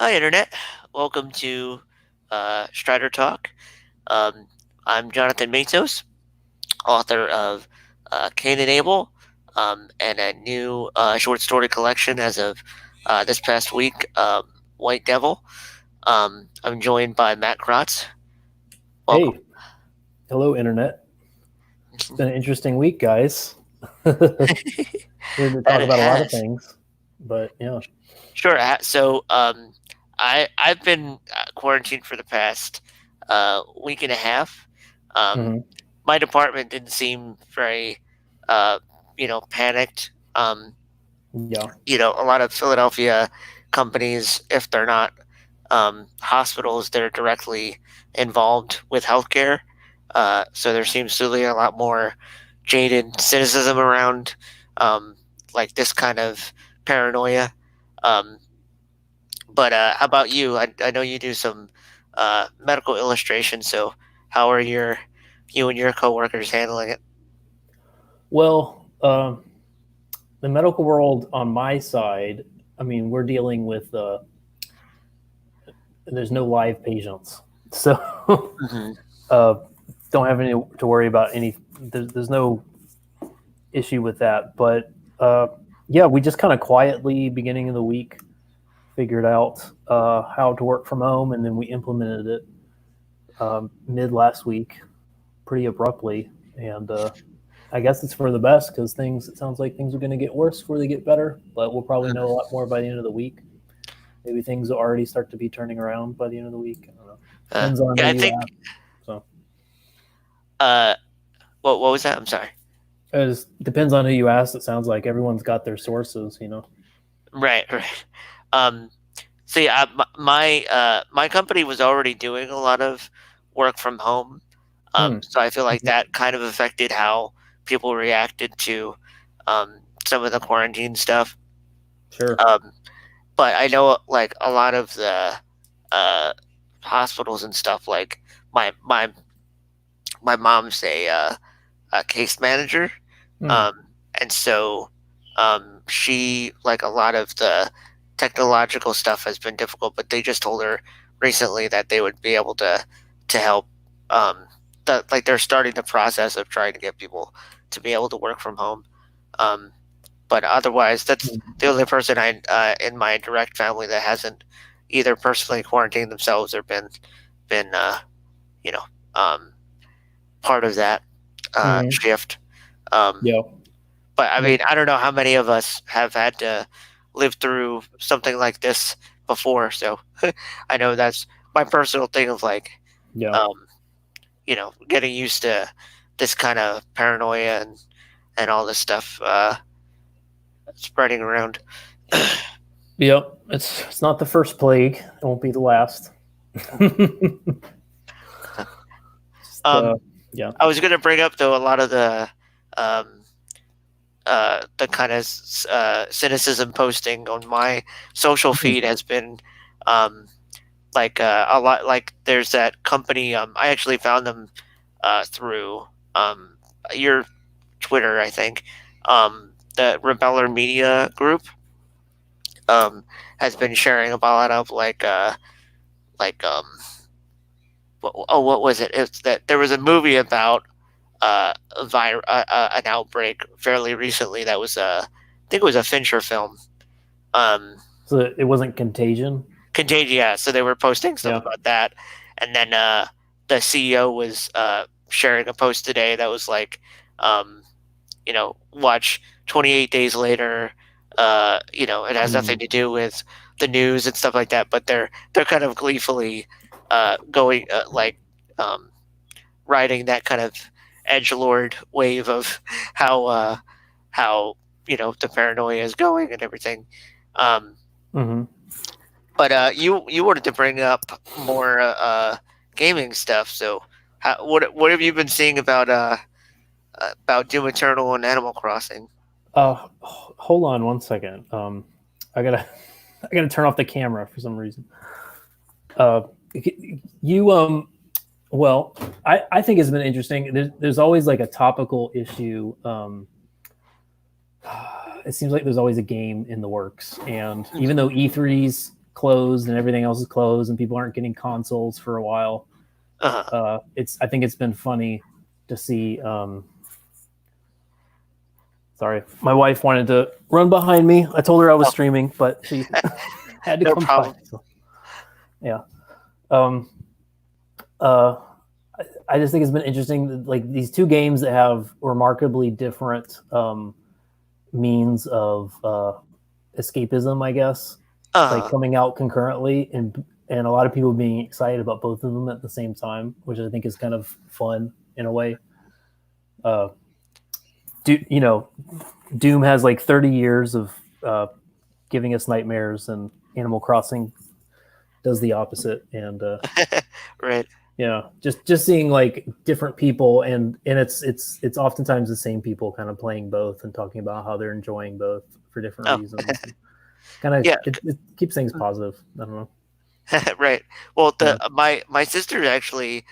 Hi, Internet. Welcome to StriderTalk. Um, I'm Jonathan Matos, author of Cain and Abel, and a new short story collection as of this past week, White Devil. I'm joined by Matt Kratz. Welcome. Hey, hello, Internet. It's been an interesting week, guys. We're going to That talk it about a lot of has. things, but yeah. Sure. I've been quarantined for the past week and a half. Um, hmm my department didn't seem very, uh, panicked. Yeah. A lot of Philadelphia companies, if they're not hospitals, they're directly involved with healthcare. So there seems to be a lot more jaded cynicism around like this kind of paranoia. Um, but how about you? I know you do some medical illustration. So how are you and your coworkers handling it? Well, the medical world on my side, I mean, we're dealing with, there's no live patients. So Hmm. uh, don't have any to worry about any, there's no issue with that. But yeah, we just kind of quietly, beginning of the week, figured out how to work from home, and then we implemented it mid last week pretty abruptly, and I guess it's for the best because things. It sounds like things are going to get worse before they get better, but we'll probably know a lot more by the end of the week. Maybe things will already start to be turning around by the end of the week. I don't know. Depends on Yeah, who I you think. ask. So Uh, what was that? I'm sorry. it just depends on who you ask. It sounds like everyone's got their sources. Right, right. Um, See, my company was already doing a lot of work from home, Hmm. so I feel like Mhm. that kind of affected how people reacted to some of the quarantine stuff. Sure. Um, but I know like a lot of the uh, hospitals and stuff. Like my mom's a case manager, Hmm. um, and so she like a lot of the technological stuff has been difficult, but they just told her recently that they would be able to help. Um, like they're starting the process of trying to get people to be able to work from home. Um, but otherwise, that's the only person I in my direct family that hasn't either personally quarantined themselves or been you know um, part of that Hmm. shift. Um, Yeah. but I Yep. mean, I don't know how many of us have had to live through something like this before. So I know that's my personal thing of like, Yeah. um, getting used to this kind of paranoia and all this stuff spreading around. Yep. It's not the first plague. It won't be the last. Just um, yeah. I was gonna bring up though a lot of um, the kind of cynicism posting on my social Mhm. feed has been um, like a lot. Like there's that company. I actually found them through your Twitter, I think. The Rebeller Media Group um, has been sharing a lot of like what was it? It's that there was a movie about an outbreak fairly recently that was I think it was a Fincher film. Um, So it wasn't contagion. Contagion, yeah. So they were posting stuff Yeah. about that, and then the CEO was sharing a post today that was like, um, watch 28 days later. It has nothing Mm. to do with the news and stuff like that, but they're kind of gleefully going um, riding that kind of edge lord wave of how how the paranoia is going and everything. Um, hmm but you wanted to bring up more gaming stuff. So, what have you been seeing about Doom Eternal and Animal Crossing? Hold on one second. I gotta I gotta turn off the camera for some reason. Uh, you well, I think it's been interesting. There's always like a topical issue. It seems like there's always a game in the works, and even though E3's closed and everything else is closed and people aren't getting consoles for a while. Uh, I think it's been funny to see. Sorry, my wife wanted to run behind me. I told her I was oh, streaming, but she had to no come by. problem. So, yeah. Um, uh, I just think it's been interesting, like these two games that have remarkably different means of escapism, I guess, like Uh, coming out concurrently, and a lot of people being excited about both of them at the same time, which I think is kind of fun in a way. Uh, you know, Doom has like 30 years of giving us nightmares, and Animal Crossing does the opposite. And right. yeah, just seeing like different people, and it's oftentimes the same people kind of playing both and talking about how they're enjoying both for different Oh, reasons. Kind of yeah. it keeps things positive. I don't know. Right. Well, Yeah. my sister actually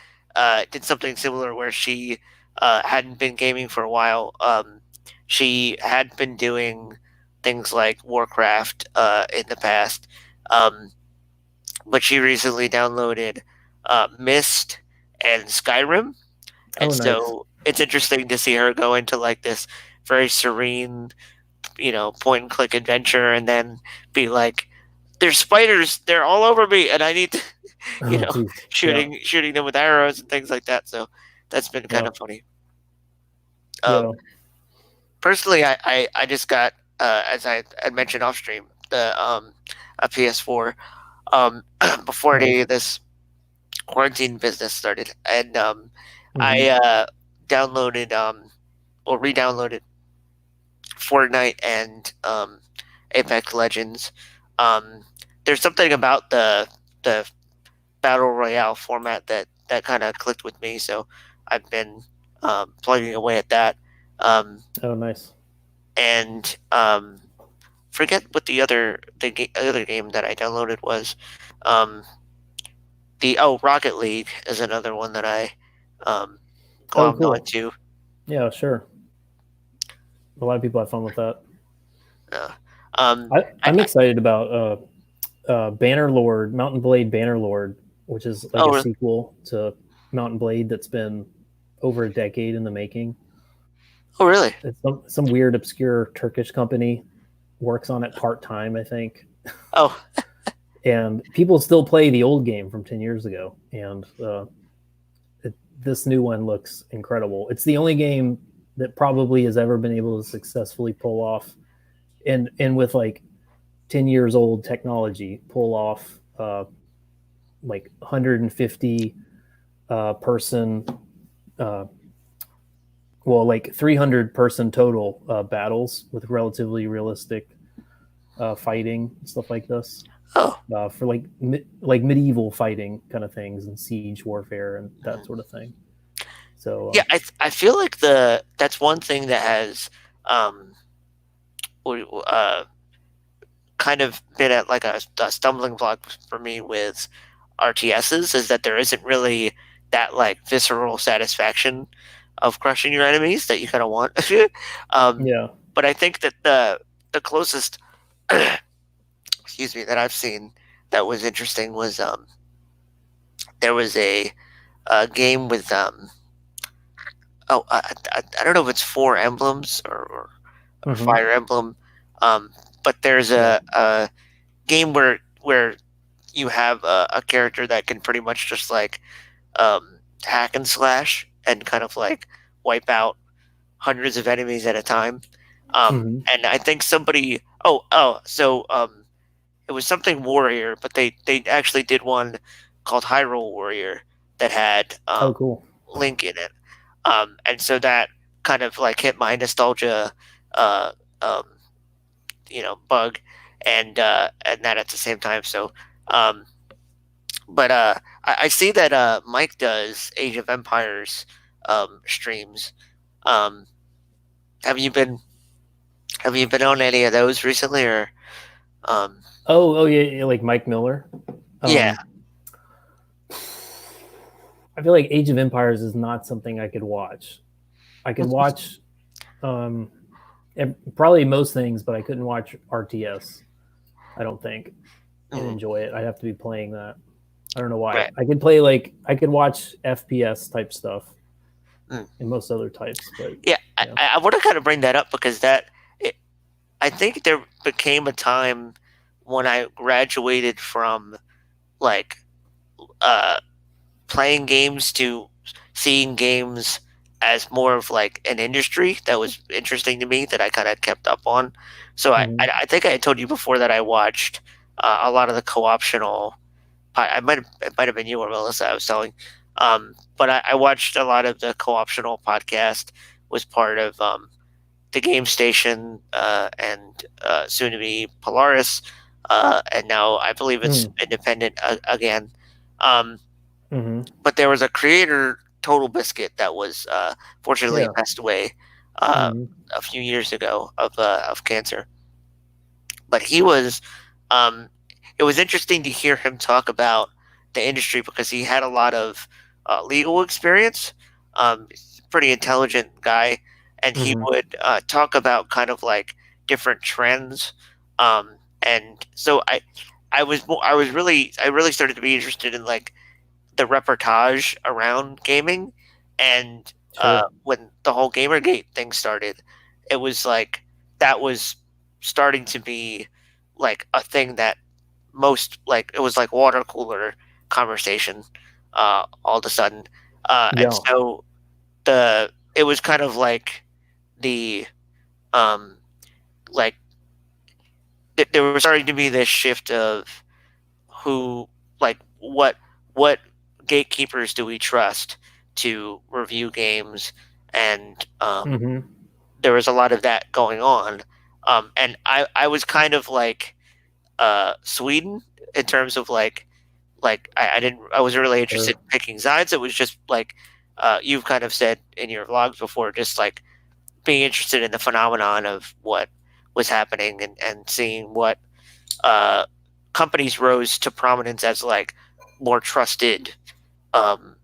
did something similar where she hadn't been gaming for a while. She had been doing things like Warcraft in the past, um, but she recently downloaded Mist and Skyrim, and Oh, nice. so it's interesting to see her go into like this very serene, point and click adventure, and then be like, "There's spiders, they're all over me, and I need to," you Oh, know, geez. Yeah. shooting them with arrows and things like that. So that's been kind Yeah. of funny. Yeah. Personally, I just got, as I had mentioned off stream, the a PS4 before any Nice. of this quarantine business started, and Mm-hmm. I downloaded or re-downloaded Fortnite and Apex Legends. Um, there's something about the battle royale format that kind of clicked with me, so I've been plugging away at that. Um, Oh, nice. and forget what other game that I downloaded was. Um, the Rocket League is another one that I um, Oh, glommed cool. onto. Yeah, sure. A lot of people have fun with that. Uh, um, I'm excited about Bannerlord, Mountain Blade Bannerlord, which is like oh, a really? sequel to Mountain Blade that's been over a decade in the making. Oh, really? It's some weird obscure Turkish company works on it part time, I think, Oh, and people still play the old game from 10 years ago. And this new one looks incredible. It's the only game that probably has ever been able to successfully pull off, and with like 10 years old technology, pull off like 150 person, uh, well, like 300 person total battles with relatively realistic fighting and stuff like this. oh, For like medieval fighting kind of things and siege warfare and that sort of thing. So yeah. I feel like that's one thing that has um, uh, kind of been at like a stumbling block for me with RTSs is that there isn't really that like visceral satisfaction of crushing your enemies that you kind of want. um, yeah. but I think that the closest, excuse me, that I've seen that was interesting was there was a game with I don't know if it's Four Emblems or Mm-hmm. Fire Emblem, um, but there's Yeah. a game where you have a character that can pretty much just like hack and slash and kind of like wipe out hundreds of enemies at a time. Mm-hmm. And I think somebody so it was something warrior, but they actually did one called Hyrule Warrior that had Oh, cool. Link in it. And so that kind of like hit my nostalgia uh, um, bug and that at the same time. So um, but I see that Mike does Age of Empires streams. Um, have you been on any of those recently, or um, Oh, yeah, yeah, like Mike Miller. yeah? Um, I feel like Age of Empires is not something I could watch. I could watch um, probably most things, but I couldn't watch RTS. I don't think. and Mm, enjoy it. I have to be playing that. I don't know why. right. I could play like I could watch FPS type stuff Mm. and most other types, but Yeah, yeah. I want to kind of bring that up because it, I think there became a time when I graduated from like uh, playing games to seeing games as more of like an industry that was interesting to me that I kind of kept up on. So Hmm. I think I told you before that I watched a lot of the co-optional. It might have been you or Melissa. I was telling, but I watched a lot of the co-optional podcast. Was part of the Game Station and soon to be Polaris, and now I believe it's Mm. independent again. Um, Hmm. but there was a creator, Total Biscuit, that was fortunately Yeah. passed away uh, Hmm. a few years ago of cancer. But he was, um, it was interesting to hear him talk about the industry because he had a lot of legal experience. He's a pretty intelligent guy, and he Hmm. would talk about kind of like different trends. And so I really started to be interested in like the reportage around gaming, and Sure. when the whole Gamergate thing started, it was like that was starting to be like a thing that most like it was like water cooler conversation all of a sudden, and Yeah. so the it was kind of like the um like there was starting to be this shift of who like what gatekeepers do we trust to review games, and Hmm. there was a lot of that going on, and I was kind of like Sweden in terms of I didn't I wasn't really interested Sure. in picking sides. It was just like you've kind of said in your vlogs before, just like being interested in the phenomenon of what was happening, and seeing what uh, companies rose to prominence as like more trusted, um,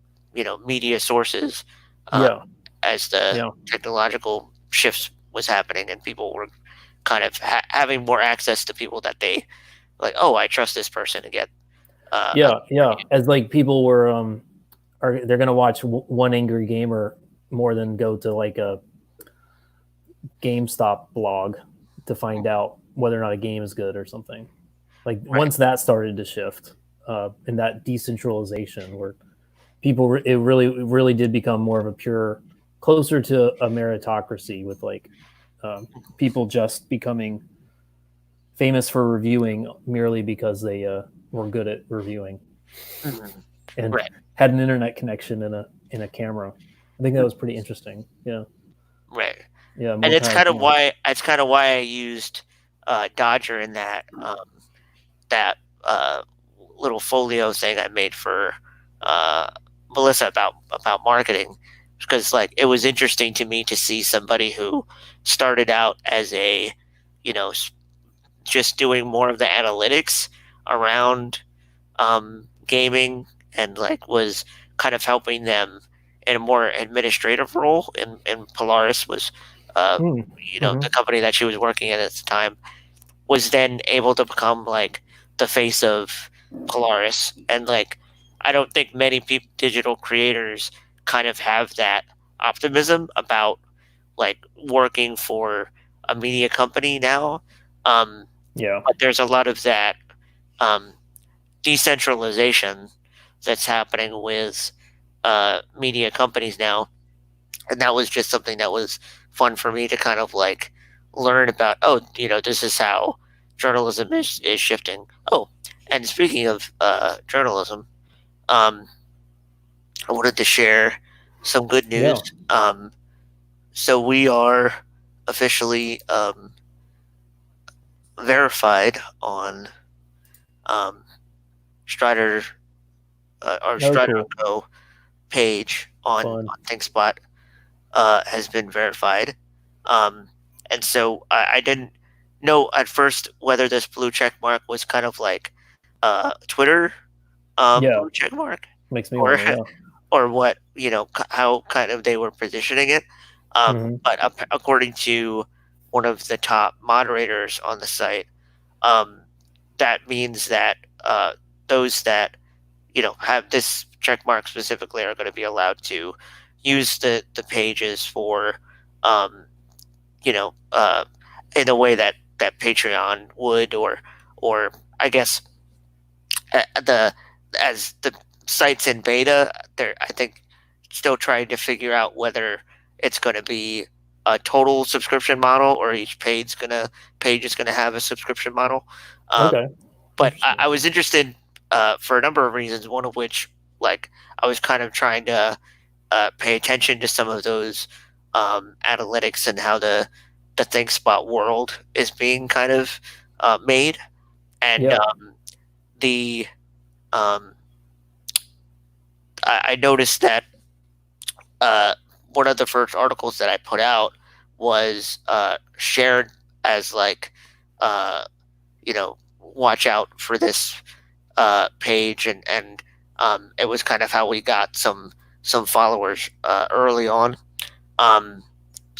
media sources uh, Yeah. as the Yeah. technological shifts was happening, and people were kind of having more access to people that they like. Oh, I trust this person to get a Yeah. Yeah. As like people were are they're gonna watch one angry gamer more than go to like a GameStop blog to find out whether or not a game is good or something. Like right. once that started to shift, and that decentralization where people it really did become more of a pure closer to a meritocracy with like um, people just becoming famous for reviewing merely because they were good at reviewing Mhm. and Right. had an internet connection and a camera. I think that Mm. was pretty interesting. Yeah, Right. yeah, And more kind of yeah. it's kind of why I used Dodger in that uh, little folio thing I made for uh, Melissa about marketing, because like it was interesting to me to see somebody who started out as a you know just doing more of the analytics around gaming, and like was kind of helping them in a more administrative role. And Polaris was uh, Mm, the hmm. company that she was working at the time, was then able to become like the face of Polaris. And like I don't think many digital creators kind of have that optimism about like working for a media company now. Um, Yeah, but there's a lot of that um, decentralization that's happening with media companies now, and that was just something that was fun for me to kind of like learn about. Oh, this is how journalism is shifting. Oh, and speaking of journalism, um, I wanted to share some good news. yeah. So we are officially verified on um, Strider our Oh, Strider cool, Co page fun. on ThinkSpot has been verified. Um, and so I didn't know at first whether this blue check mark was kind of like Twitter Yeah, blue check mark, makes me or wonder. Yeah. or what how kind of they were positioning it. Hmm. But according to one of the top moderators on the site, um, that means that those that have this check mark specifically are going to be allowed to use the pages for um, you know in a way that Patreon would, or I guess the as the site's in beta, they're I think still trying to figure out whether it's going to be a total subscription model or each page is gonna have a subscription model. Um, Okay. but Interesting. I was interested for a number of reasons. One of which, like, I was kind of trying to pay attention to some of those analytics and how the ThinkSpot world is being kind of made, and Yeah. the um, I noticed that uh, one of the first articles that I put out was shared as like, uh, watch out for this page, and it was kind of how we got some followers early on. Um,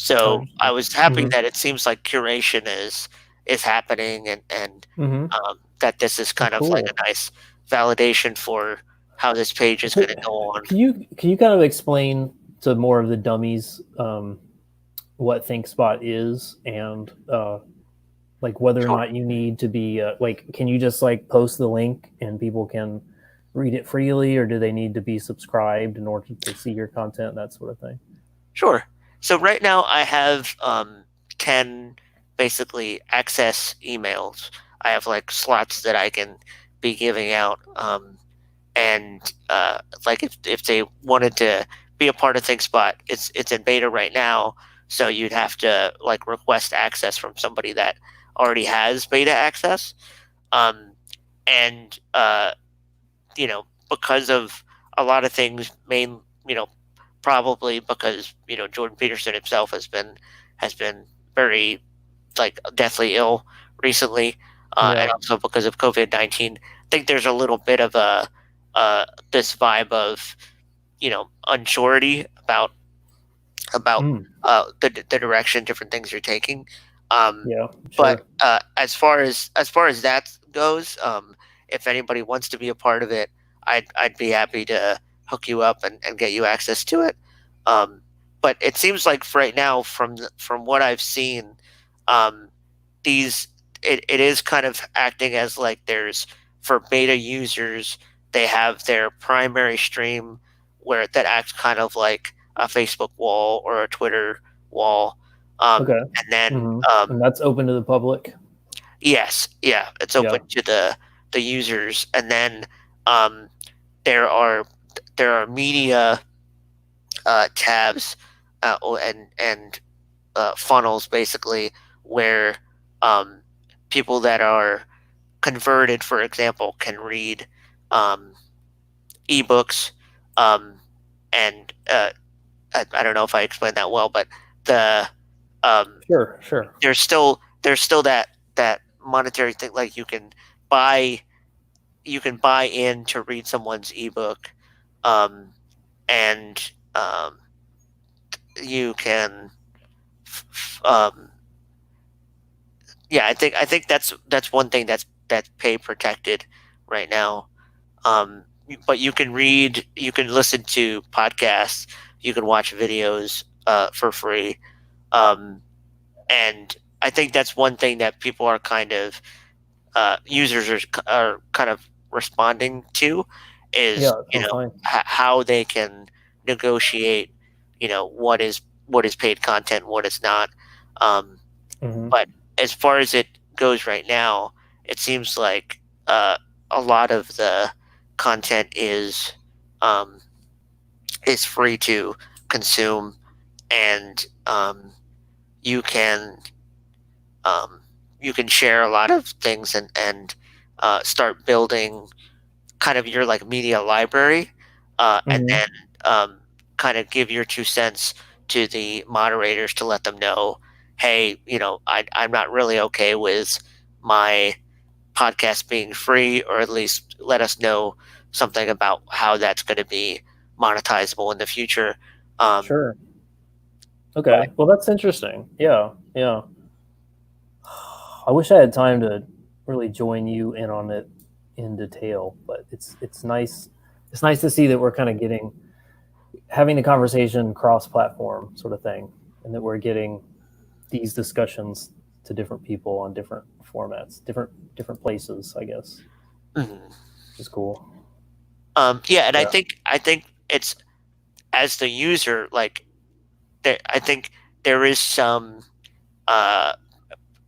Oh, so I interesting. was happy Mm-hmm. that it seems like curation is happening, and Mm-hmm. that this is Oh, kind of like cool. a nice validation for how this page is going So, to go on. can you kind of explain to more of the dummies what ThinkSpot is and like whether or Sure. not you need to be like, can you just like post the link and people can read it freely, or do they need to be subscribed in order to see your content, that sort of thing? Sure. So right now I have 10 basically access emails. I have like slots that I can be giving out. And like if they wanted to be a part of ThinkSpot, it's in beta right now. So you'd have to like request access from somebody that already has beta access. Um, and because of a lot of things, probably because Jordan Peterson himself has been very like deathly ill recently, and Yeah. also because of COVID-19. I think there's a little bit of a this vibe of unsurety about Mm. the direction different things are taking. Um, Yeah. but Sure. as far as that goes, if anybody wants to be a part of it, I'd be happy to hook you up and get you access to it. Um, but it seems like for right now, from what I've seen, um, these it is kind of acting as like there's for beta users, they have their primary stream where that acts kind of like a Facebook wall or a Twitter wall. Okay. And then Mm-hmm. And that's open to the public. yes, yeah, it's Yeah. open to the users, and then um, there are there are media tabs and funnels basically where um, people that are converted, for example, can read um, ebooks, um, and I don't know if I explained that well, but the um, Sure. Sure. there's still that monetary thing, like buy you can buy in to read someone's ebook, um, and you can yeah, I think that's one thing that's pay protected right now. But you can listen to podcasts, you can watch videos for free, um, and I think that's one thing that people are kind of users are kind of responding to is Yeah. Sounds fine. how they can negotiate what is paid content, what is not. Um, Mm-hmm. but as far as it goes right now, it seems like a lot of the content um, is free to consume, and you can um, you can share a lot of things and start building kind of your like media library, and Mm-hmm. then kind of give your 2 cents to the moderators to let them know, hey, I'm not really okay with my podcast being free, or at least let us know something about how that's going to be monetizable in the future. Um, Sure. but Okay. Well, that's interesting. Yeah. Yeah. I wish I had time to really join you in on it in detail, but it's nice. It's nice to see that we're kind of having the conversation cross-platform sort of thing, and that we're getting these discussions to different people on different formats, different places, I guess, Mhm. which is cool. Yeah, and Yeah. I think it's as the user, like I think there is some uh,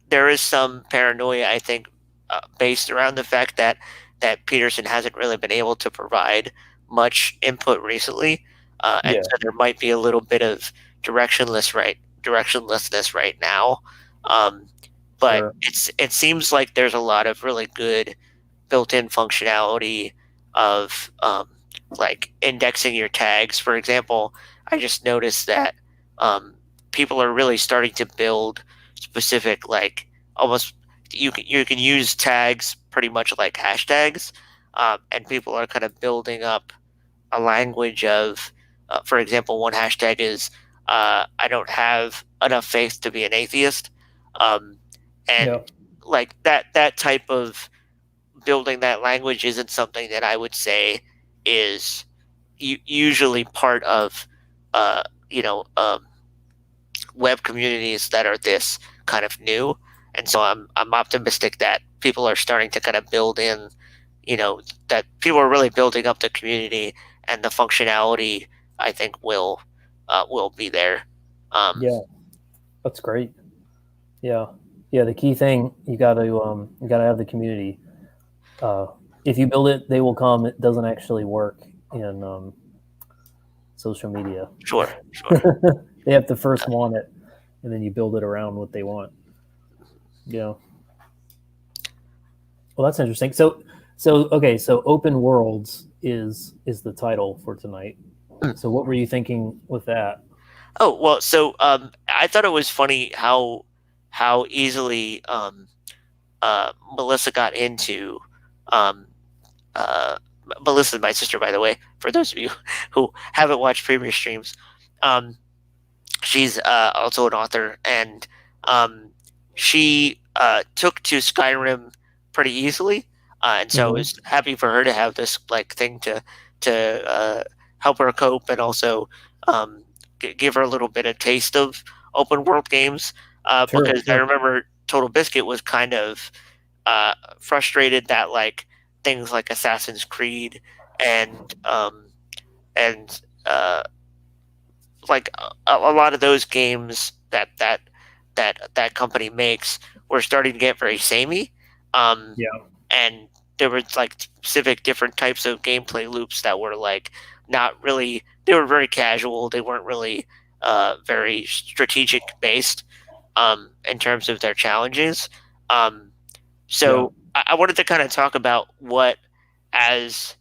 there is some paranoia, I think, based around the fact that Peterson hasn't really been able to provide much input recently, and Yeah. so there might be a little bit of directionlessness right now. Um, but Sure. it seems like there's a lot of really good built-in functionality of like indexing your tags. For example, I just noticed that um, people are really starting to build specific like almost you can use tags pretty much like hashtags, and people are kind of building up a language of, for example, one hashtag is I don't have enough faith to be an atheist, um, and Yeah. like that type of building that language isn't something that I would say is usually part of uh, you know web communities that are this kind of new, and so I'm optimistic that people are starting to kind of build in, that people are really building up the community and the functionality. I think will be there. Um, Yeah. That's great. Yeah. Yeah. The key thing you gotta have the community. Uh, if you build it, they will come. It doesn't actually work in social media. sure, sure. They have to first want it, and then you build it around what they want. Yeah. Well, that's interesting. So okay. So open worlds is the title for tonight. So what were you thinking with that? Oh well, so I thought it was funny how easily Melissa got into um, uh, Melissa's my sister, by the way. For those of you who haven't watched previous streams, um, she's also an author, and um, she took to Skyrim pretty easily, and so I Mm-hmm. was happy for her to have this like thing to help her cope, and also um, give her a little bit of taste of open world games. Sure, Because I sure. remember Total Biscuit was kind of frustrated that like things like Assassin's Creed and and like a lot of those games that company makes were starting to get very samey, Yeah. and there were like specific different types of gameplay loops that were like not really. They were very casual. They weren't really very strategic based in terms of their challenges. Um, Yeah. so I wanted to kind of talk about what, as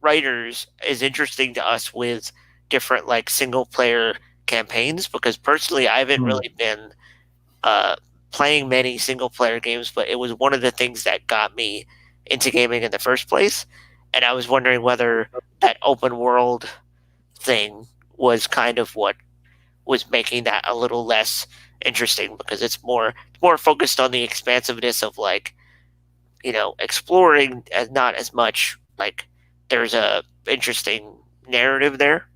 writers, is interesting to us with different like single player campaigns. Because personally, I haven't Mm. really been uh, playing many single player games, but it was one of the things that got me into gaming in the first place. And I was wondering whether that open world thing was kind of what was making that a little less interesting, because it's more focused on the expansiveness of like exploring, as not as much like there's a interesting narrative there.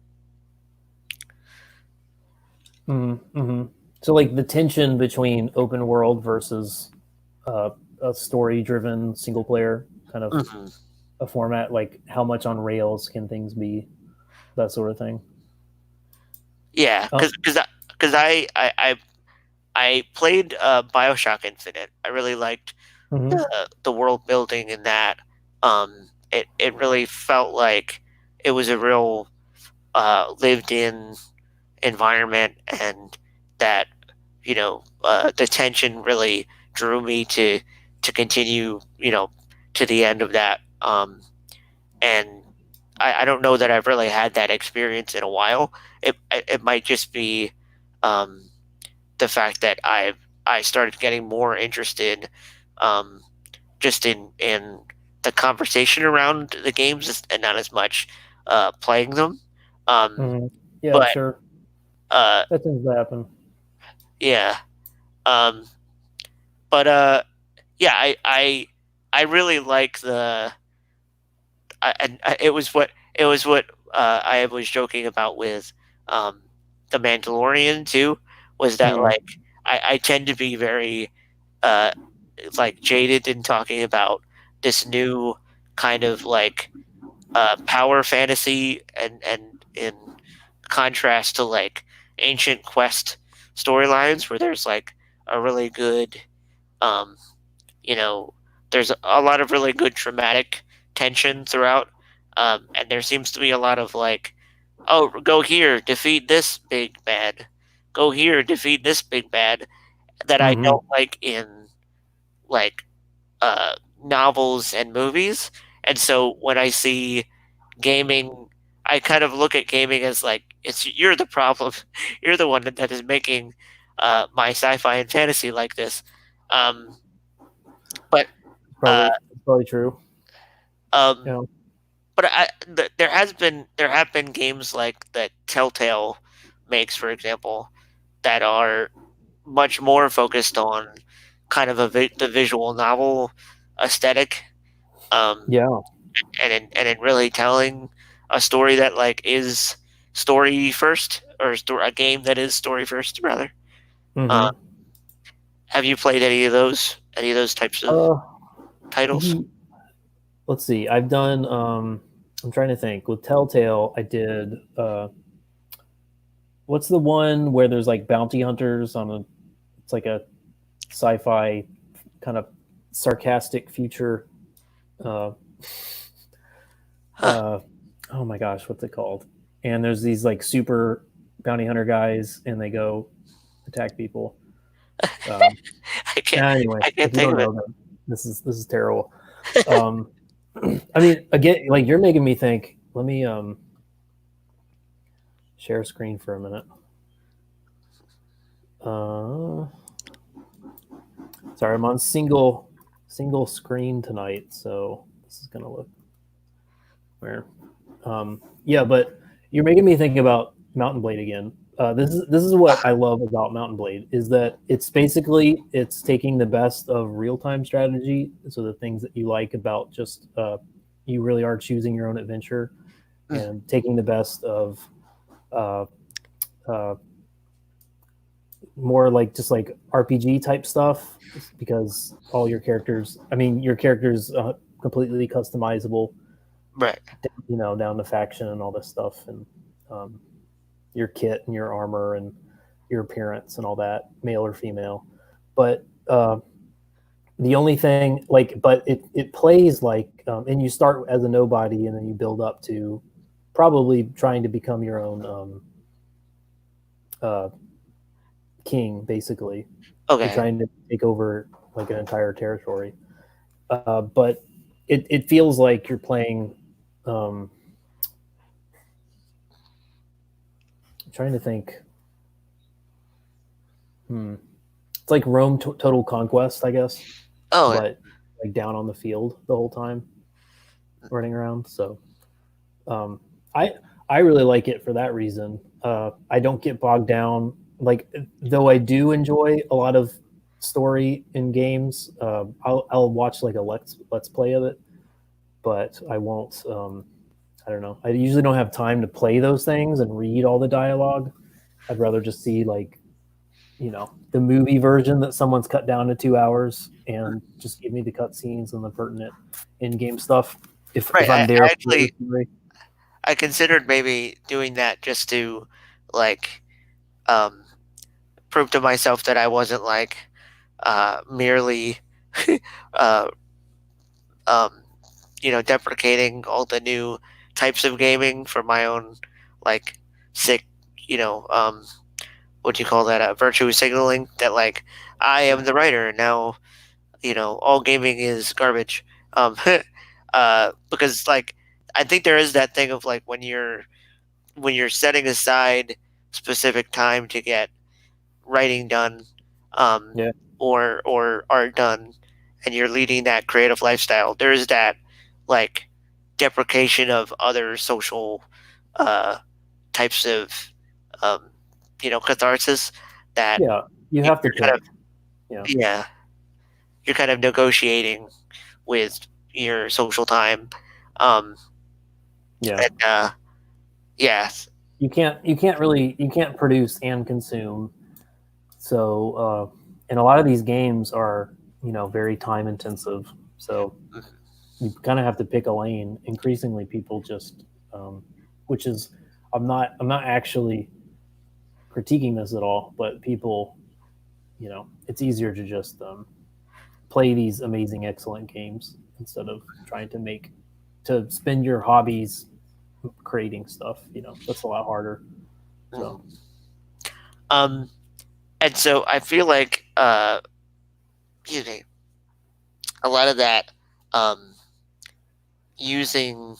Mm-hmm. Mm-hmm. So like the tension between open world versus uh, a story driven single player kind of Hmm. a format, like how much on rails can things be, that sort of thing. Yeah, Oh. because I played Bioshock Infinite. I really liked Mm-hmm. the world building in that. It really felt like it was a real lived in environment, and that the tension really drew me to continue to the end of that. And I don't know that I've really had that experience in a while. It might just be um, the fact that I started getting more interested um, just in the conversation around the games, and not as much playing them. Um, Mm-hmm. Yeah, but sure. uh, That tends to happen. yeah, um, but yeah, I really like the it was what I was joking about with um, the Mandalorian too, was that Mm, like I tend to be very uh, like jaded in talking about this new kind of like power fantasy, and in contrast to like ancient quest storylines where there's like a really good um, you know, there's a lot of really good dramatic tension throughout, and there seems to be a lot of like, oh, go here, defeat this big bad, go here, defeat this big bad, that I hmm don't like in like uh, novels and movies. And so when I see gaming, I kind of look at gaming as like it's you're the problem, you're the one that is making my sci-fi and fantasy like this. Um, but uh, probably true. um, Yeah. but there have been games like that Telltale makes, for example, that are much more focused on kind of the visual novel aesthetic, um, Yeah. and in really telling a story that like is story first, or a game that is story first rather. Uh, hmm have you played any of those types of Uh, titles? he, let's see. I've done. I'm trying to think. With Telltale, I did. What's the one where there's like bounty hunters on a? It's like a sci-fi kind of sarcastic future. Uh, Huh. uh, oh my gosh, what's it called? And there's these like super bounty hunter guys, and they go attack people. Um, I can't anyway, I can't if you think don't of it. know them, this is terrible. Um, I mean, again, like you're making me think. Let me share screen for a minute. Uh, sorry, I'm on single screen tonight, so this is gonna look weird. Yeah, but you're making me think about Mountain Blade again. This is what I love about Mountain Blade is that it's taking the best of real time strategy, so the things that you like about just you really are choosing your own adventure, Mm, and taking the best of uh, uh, more like just like RPG type stuff because all your characters, I mean, your characters completely customizable, right. down to faction and all this stuff, and um, your kit and your armor and your appearance and all that, male or female. But the only thing, like, but it plays like, and you start as a nobody and then you build up to probably trying to become your own uh, king, basically. You're Okay. trying to take over like an entire territory. But it feels like you're playing. Um, I'm trying to think. Hmm. It's like Rome Total Conquest, I guess, Oh, yeah. but like down on the field the whole time, running around. So um, I I really like it for that reason. I don't get bogged down. Like though I do enjoy a lot of story in games, I'll watch like a let's play of it, but I won't. I don't know. I usually don't have time to play those things and read all the dialogue. I'd rather just see like the movie version that someone's cut down to 2 hours and just give me the cutscenes and the pertinent in-game stuff if Right. I'm there I for the actually story. I considered maybe doing that just to like um prove to myself that I wasn't like merely uh um deprecating all the new types of gaming for my own like sick, you know, what do you call that? Virtue signaling that like I am the writer and now all gaming is garbage. Um, because like I think there is that thing of like when you're setting aside specific time to get writing done, um, Yeah, or art done, and you're leading that creative lifestyle. There is that like deprecation of other social uh, types of um, catharsis that yeah. You have to you're kind think. of Yeah, yeah you're kind of negotiating with your social time. Um, Yeah. and yeah. You can't produce and consume. So and a lot of these games are very time intensive. So you kind of have to pick a lane. Increasingly, people just which is I'm not actually critiquing this at all, but people it's easier to just play these amazing, excellent games instead of trying to spend your hobbies creating stuff. That's a lot harder. So Mhm. Um, and so I feel like you know, a lot of that um, using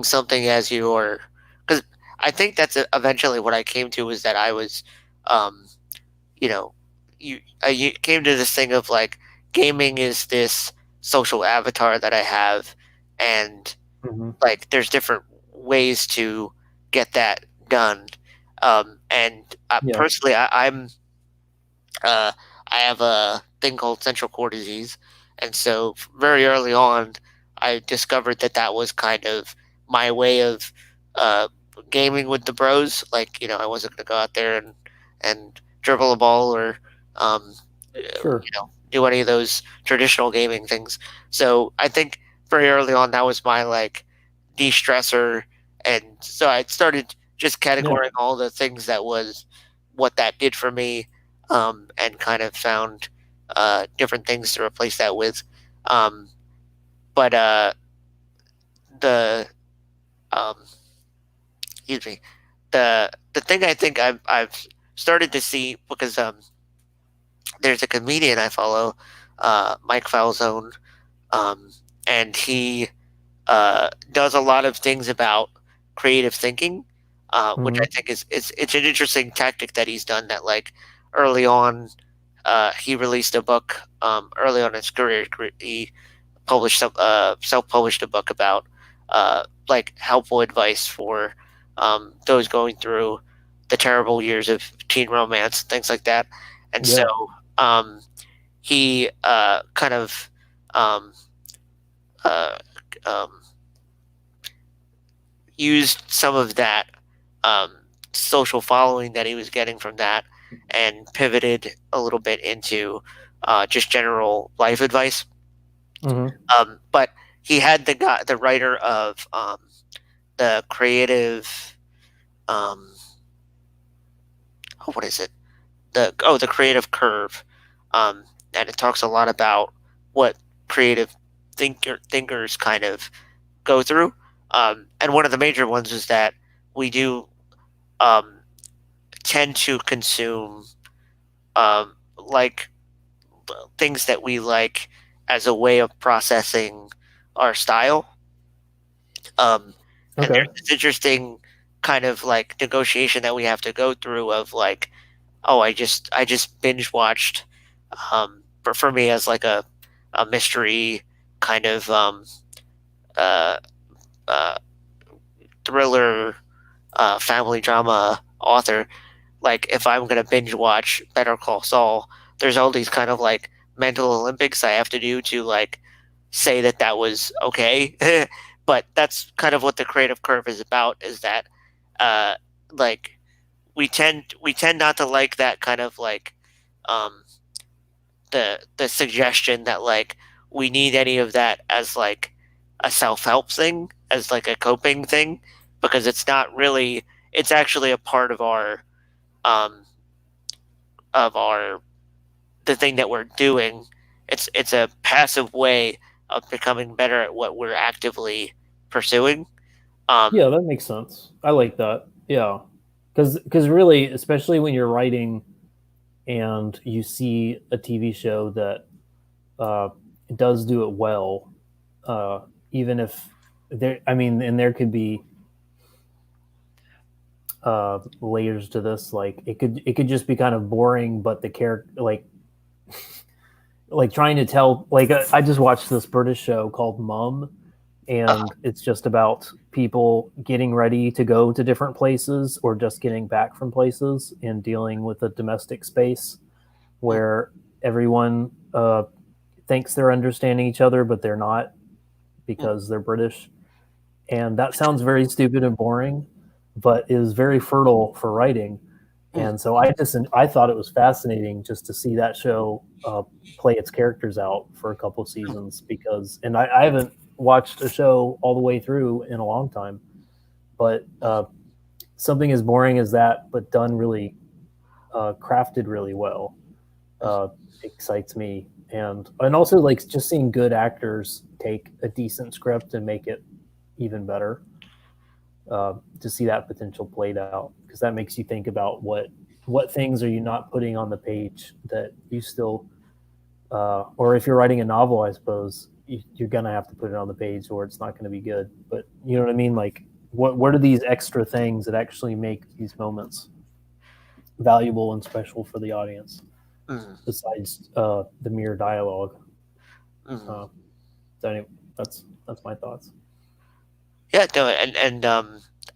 something as your, because I think that's eventually what I came to, was that I was um, you know, you came to this thing of like, gaming is this social avatar that I have, and mm-hmm. like there's different ways to get that done. And Yeah. personally, uh, I have a thing called central core disease, and so very early on, I discovered that that was kind of my way of uh, gaming with the bros. Like, I wasn't gonna go out there and dribble a ball, or Sure. do any of those traditional gaming things. So I think very early on, that was my like de-stressor, and so I started just Yeah. categorizing all the things that was what that did for me, and kind of found different things to replace that with. Um, but the um, excuse me, the thing I think I've started to see, because there's a comedian I follow, Mike Falzone, um, and he does a lot of things about creative thinking, which Mm-hmm. I think it's an interesting tactic that he's done. That, like, early on, he released a book. Early on in his career, he published self-published a book about like helpful advice for those going through the terrible years of teen romance, things like that. And so Yeah. um, he kind of um, uh, um, used some of that um, social following that he was getting from that, and pivoted a little bit into just general life advice. Mm-hmm. But he had the writer of the creative, um, what is it? The creative curve, um, and it talks a lot about what creative thinkers kind of go through. And one of the major ones is that we do um, tend to consume like things that we like as a way of processing our style. Um, and Okay. there's this interesting kind of like negotiation that we have to go through of like, oh, I just binge watched, for me, as like a mystery kind of uh, uh, thriller, family drama author. Like, if I'm gonna binge watch Better Call Saul, there's all these kind of like mental Olympics I have to do to like say that that was okay. But that's kind of what the creative curve is about. Is that uh, like we tend not to like that kind of like um, the suggestion that like we need any of that as like a self help thing, as like a coping thing, because it's not really. It's actually a part um, of our the thing that we're doing. It's a passive way of becoming better at what we're actively pursuing. Um, Yeah, that makes sense. I like that. Yeah, because really, especially when you're writing and you see a TV show that uh, does do it well, uh, even if I mean, and there could be layers to this. Like it could just be kind of boring, but the character, like trying to tell, like I just watched this British show called Mum, uh, and it's just about people getting ready to go to different places or just getting back from places and dealing with a domestic space mm, where everyone thinks they're understanding each other, but they're not because they're British. And that sounds very stupid and boring, but is very fertile for writing. Mm, And so I thought it was fascinating just to see that show play its characters out for a couple of mm, seasons because, and I haven't watched a show all the way through in a long time, but something as boring as that, but done really, crafted really well, uh, excites me. And also like just seeing good actors take a decent script and make it even better, to see that potential played out because that makes you think about what things are you not putting on the page that you still, or if you're writing a novel, I suppose you're gonna have to put it on the page or it's not going to be good. But you know what I mean? Like what are these extra things that actually make these moments valuable and special for the audience mm, besides the mere dialogue? mm. Uh, so anyway, that's my thoughts. Yeah, no, and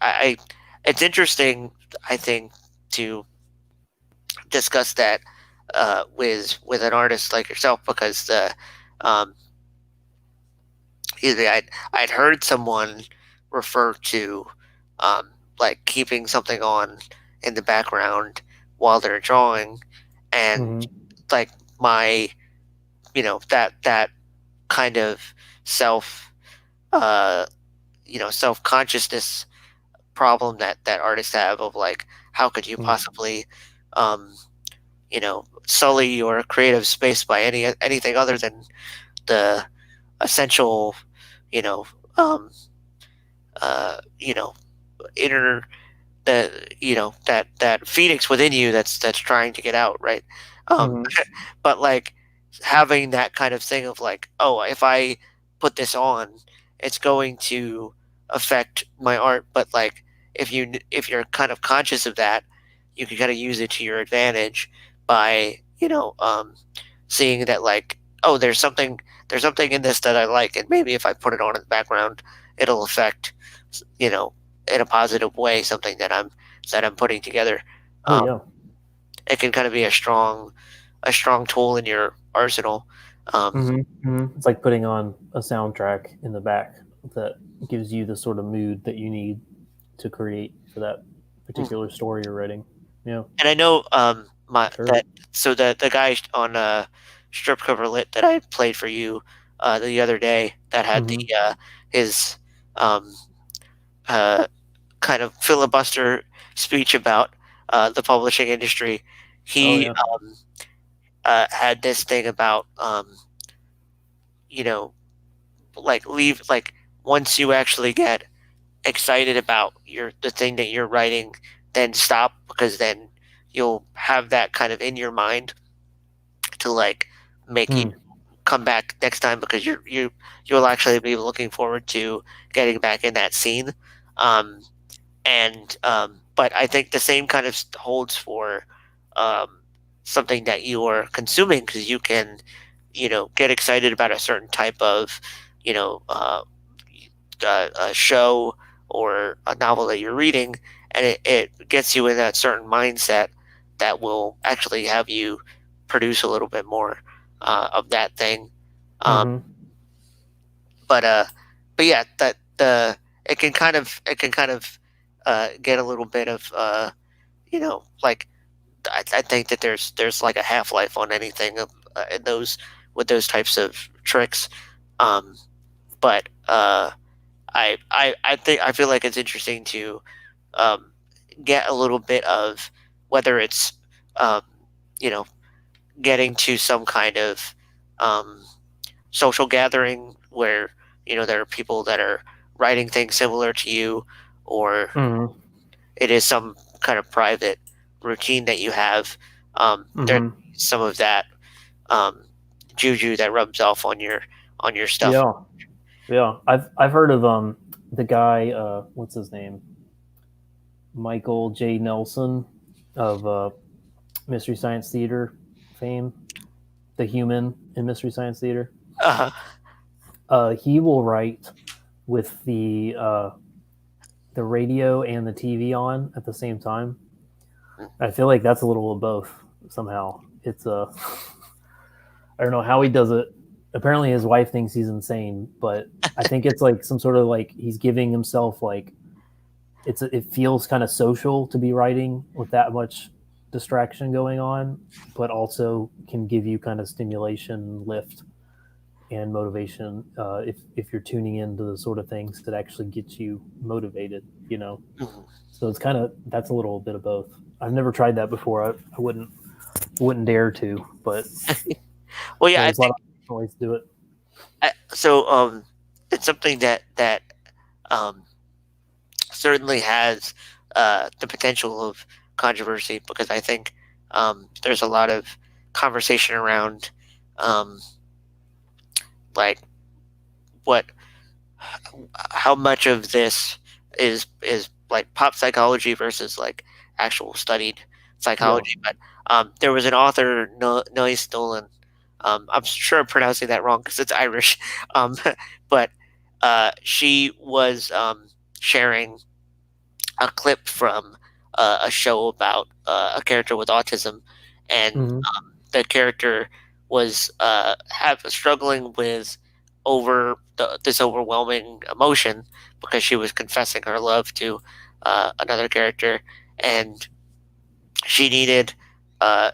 I it's interesting, I think, to discuss that with an artist like yourself because the um, excuse me, I'd heard someone refer to um, like keeping something on in the background while they're drawing, and Mm-hmm. like my that kind of self uh, self consciousness problem that artists have of like how could you Mm-hmm. possibly um, sully your creative space by anything other than the essential you know um, you know inner that that phoenix within you that's trying to get out, right? um Mm-hmm. but like having that kind of thing of like, oh, if I put this on, it's going to affect my art. But like if you're kind of conscious of that, you can kind of use it to your advantage by seeing that like, oh, there's something in this that I like, and maybe if I put it on in the background, it'll affect you know in a positive way something that I'm putting together. Oh um, yeah. it can kind of be a strong tool in your arsenal. um, It's like putting on a soundtrack in the back that gives you the sort of mood that you need to create for that mm. particular story you're writing. Yeah, And I know my sure. that so the guy on strip cover lit that I played for you the other day that had the Hmm. his um, uh, kind of filibuster speech about the publishing industry. Oh He yeah. had this thing about you know like leave like once you actually get excited about the thing that you're writing, then stop because then you'll have that kind of in your mind to like make you Mm. come back next time because you'll actually be looking forward to getting back in that scene. Um, and but I think the same kind of holds for um, something that you are consuming because you can get excited about a certain type of you know uh, a show or a novel that you're reading, and it gets you in that certain mindset that will actually have you produce a little bit more of that thing. Um, Hmm. but uh, but yeah, that the it can kind of get a little bit of like I think that there's like a half life on anything of in those with those types of tricks. Um, but I think I feel like it's interesting to um, get a little bit of whether it's um, you know getting to some kind of um, social gathering where there are people that are writing things similar to you, or Hmm. it is some kind of private routine that you have. There's Hmm. some of that um, juju that rubs off on your stuff. Yeah. Yeah. I've heard of the guy, what's his name? Michael J. Nelson of Mystery Science Theater fame, the human in Mystery Science Theater. Uh, He will write with the radio and the TV on at the same time. I feel like that's a little of both somehow. It's I don't know how he does it. Apparently, his wife thinks he's insane, but I think it's like some sort of like he's giving himself like it feels kind of social to be writing with that much distraction going on, but also can give you kind of stimulation, lift, and motivation if you're tuning into the sort of things that actually get you motivated. Mhm. So it's kind of that's a little bit of both. I've never tried that before. I wouldn't dare to, but Well, yeah, I there's a lot think of ways to do it. so. It's something that um, certainly has the potential of controversy because I think there's a lot of conversation around um, like what how much of this is like pop psychology versus like actual studied Yeah. psychology. But there was an author, Noise Nolan. I'm sure I'm pronouncing that wrong because it's Irish. Um, but she was sharing a clip from a show about a character with autism, and Hmm. the character was struggling with this overwhelming emotion because she was confessing her love to another character, and she needed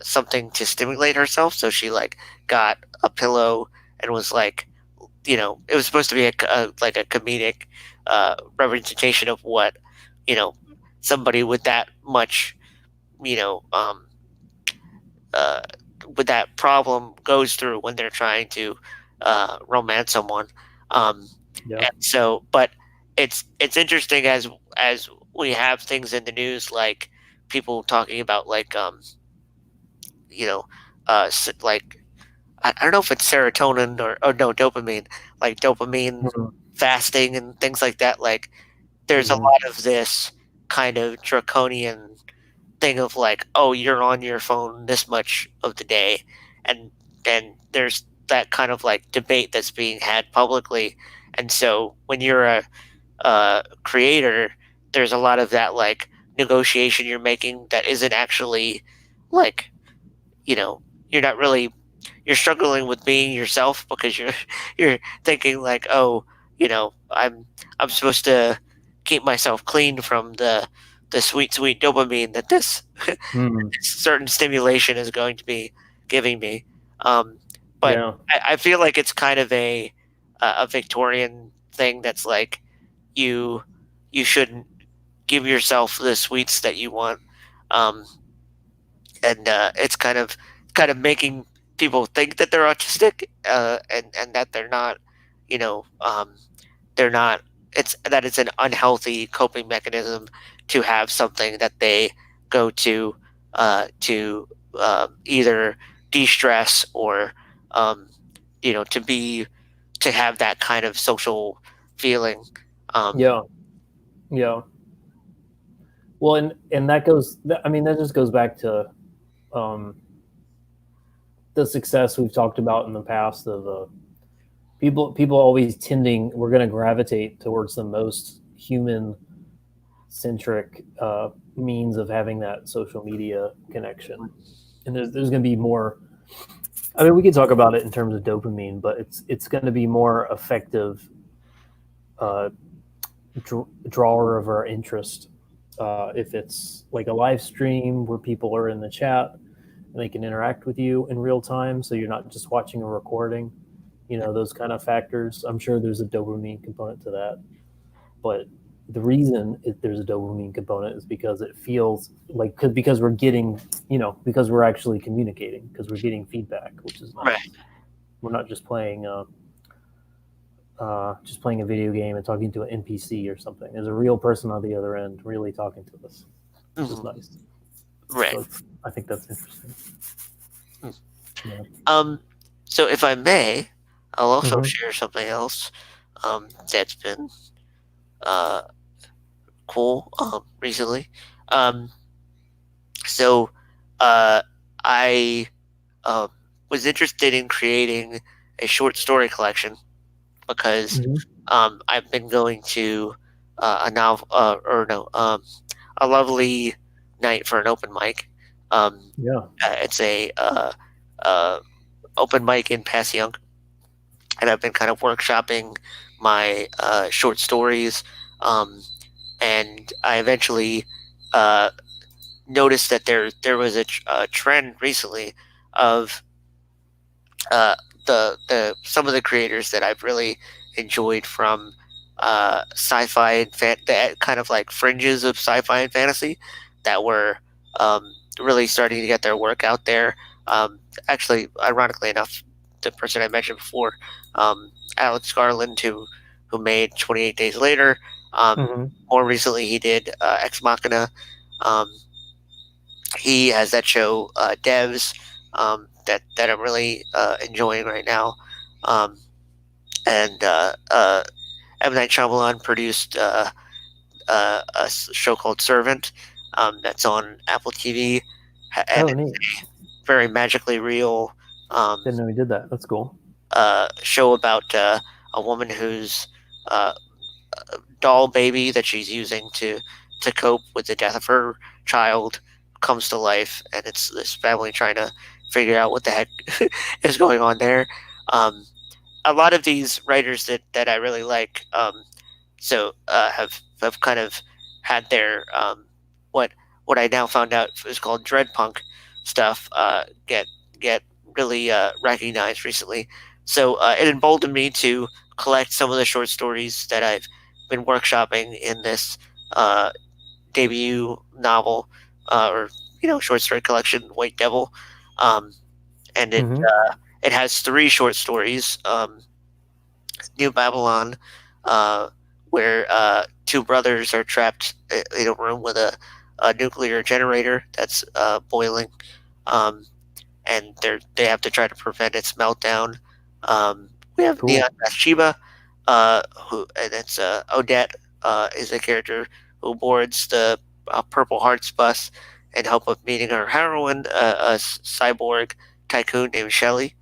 something to stimulate herself. So she like got a pillow and was like, it was supposed to be like a comedic representation of what you know somebody with that much you know uh, with that problem goes through when they're trying to romance someone. Um, Yeah. and so, but it's interesting as we have things in the news like people talking about like you know like I don't know if it's serotonin or no dopamine, like dopamine Hmm. fasting and things like that. Like there's a Hmm. lot of this kind of draconian thing of like, oh, you're on your phone this much of the day, and there's that kind of like debate that's being had publicly, and so when you're a creator, there's a lot of that like negotiation you're making that isn't actually like you know you're not really you're struggling with being yourself because you're thinking like, oh, I'm supposed to keep myself clean from the sweet dopamine that this Hmm. certain stimulation is going to be giving me. Um, but Yeah. I feel like it's kind of a Victorian thing that's like you you shouldn't give yourself the sweets that you want. Um, and it's kind of making people think that they're autistic and that they're not you know they're not it's that it's an unhealthy coping mechanism to have something that they go to either de-stress or um, to have that kind of social feeling. um, Yeah. Yeah. Well, and that goes. I mean, that just goes back to um, the success we've talked about in the past of people always tending. We're going to gravitate towards the most human centric means of having that social media connection, and there's going to be more. I mean, we could talk about it in terms of dopamine, but it's going to be more effective uh, drawer of our interest if it's like a live stream where people are in the chat and they can interact with you in real time, so you're not just watching a recording. Those kind of factors. I'm sure there's a dopamine component to that, but the reason there's a dopamine component is because it feels like because we're getting because we're actually communicating because we're getting feedback, which is right. nice. We're not just playing a video game and talking to an NPC or something. There's a real person on the other end really talking to us, which is Mhm. nice. Right. So I think that's interesting. Mm. Yeah. um so if I may, I'll also Mm-hmm. share something else that's been uh cool recently. Um, so uh, I um, was interested in creating a short story collection because Mm-hmm. I've been going to a novel or no a lovely night for an open mic. Um, Yeah. it's uh, open mic in Passyunk, and I've been kind of workshopping my short stories. Um, and I eventually uh, noticed that there was a trend recently of uh, the some of the creators that I've really enjoyed from sci-fi and that kind of like fringes of sci-fi and fantasy that were really starting to get their work out there. Actually, ironically enough, the person I mentioned before, Alex Garland, who made 28 Days Later. Hmm. More recently, he did Ex Machina. Um, he has that show Devs that I'm really enjoying right now, um, and M Night Shyamalan produced a show called Servant that's on Apple TV, and Oh, it's neat. very magically real um, Didn't know he did that. That's cool. show about a woman whose uh, doll baby that she's using to cope with the death of her child comes to life, and it's this family trying to figure out what the heck is going on there. Um, a lot of these writers that I really like, have kind of had their what what I now found out is called dread punk stuff get really recognized recently. So it emboldened me to collect some of the short stories that I've been workshopping in this uh, debut novel or short story collection, White Devil, um, and Hmm. it has three short stories. New Babylon, uh, where two brothers are trapped in a room with a nuclear generator that's boiling, um, and they have to try to prevent its meltdown. We have Neon Cool. Bathsheba, who and it's Odette is a character who boards the Purple Hearts bus in hope of meeting her heroine, a cyborg tycoon named Shelley.